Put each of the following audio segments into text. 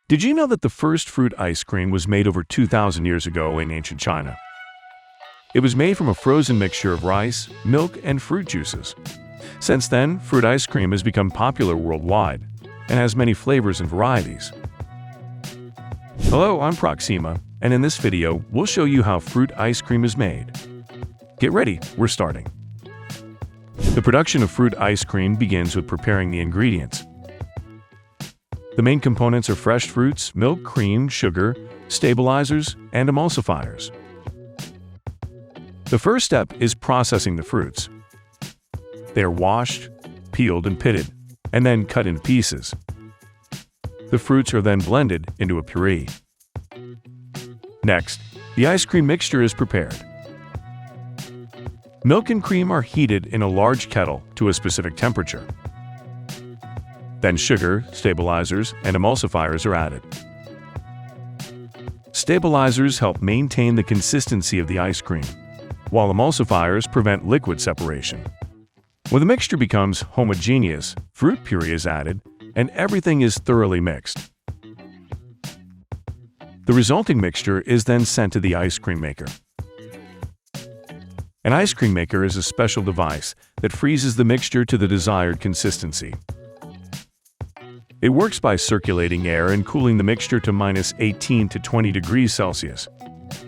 Did you know that the first fruit ice cream was made over 2,000 years ago in ancient China? It was made from a frozen mixture of rice, milk, and fruit juices. Since then, fruit ice cream has become popular worldwide and has many flavors and varieties. Hello, I'm Proxima, and in this video, we'll show you how fruit ice cream is made. Get ready, we're starting. The production of fruit ice cream begins with preparing the ingredients. The main components are fresh fruits, milk, cream, sugar, stabilizers, and emulsifiers. The first step is processing the fruits. They are washed, peeled, and pitted, and then cut into pieces. The fruits are then blended into a puree. Next, the ice cream mixture is prepared. Milk and cream are heated in a large kettle to a specific temperature. Then sugar, stabilizers, and emulsifiers are added. Stabilizers help maintain the consistency of the ice cream, while emulsifiers prevent liquid separation. When the mixture becomes homogeneous, fruit puree is added, and everything is thoroughly mixed. The resulting mixture is then sent to the ice cream maker. An ice cream maker is a special device that freezes the mixture to the desired consistency. It works by circulating air and cooling the mixture to -18 to 20 degrees Celsius.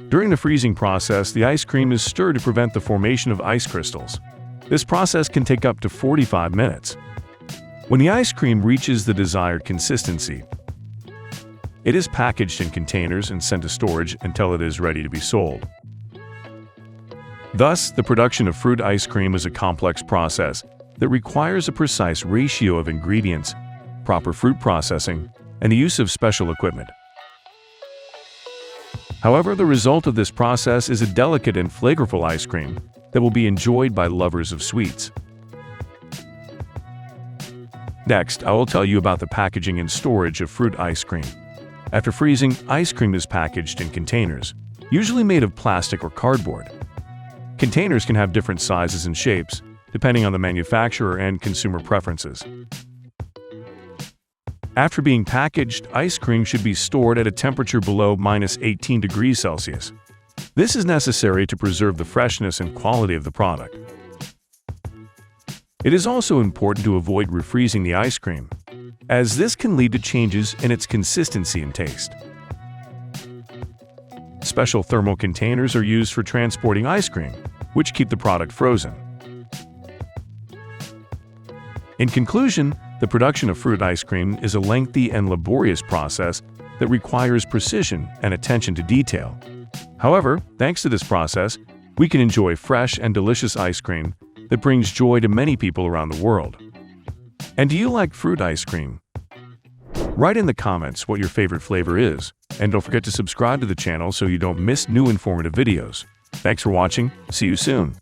During the freezing process, the ice cream is stirred to prevent the formation of ice crystals. This process can take up to 45 minutes. When the ice cream reaches the desired consistency, it is packaged in containers and sent to storage until it is ready to be sold. Thus, the production of fruit ice cream is a complex process that requires a precise ratio of ingredients, proper fruit processing, and the use of special equipment. However, the result of this process is a delicate and flavorful ice cream that will be enjoyed by lovers of sweets. Next, I will tell you about the packaging and storage of fruit ice cream. After freezing, ice cream is packaged in containers, usually made of plastic or cardboard. Containers can have different sizes and shapes, depending on the manufacturer and consumer preferences. After being packaged, ice cream should be stored at a temperature below -18 degrees Celsius. This is necessary to preserve the freshness and quality of the product. It is also important to avoid refreezing the ice cream, as this can lead to changes in its consistency and taste. Special thermal containers are used for transporting ice cream, which keep the product frozen. In conclusion, the production of fruit ice cream is a lengthy and laborious process that requires precision and attention to detail. However, thanks to this process, we can enjoy fresh and delicious ice cream that brings joy to many people around the world. And do you like fruit ice cream? Write in the comments what your favorite flavor is, and don't forget to subscribe to the channel so you don't miss new informative videos. Thanks for watching. See you soon.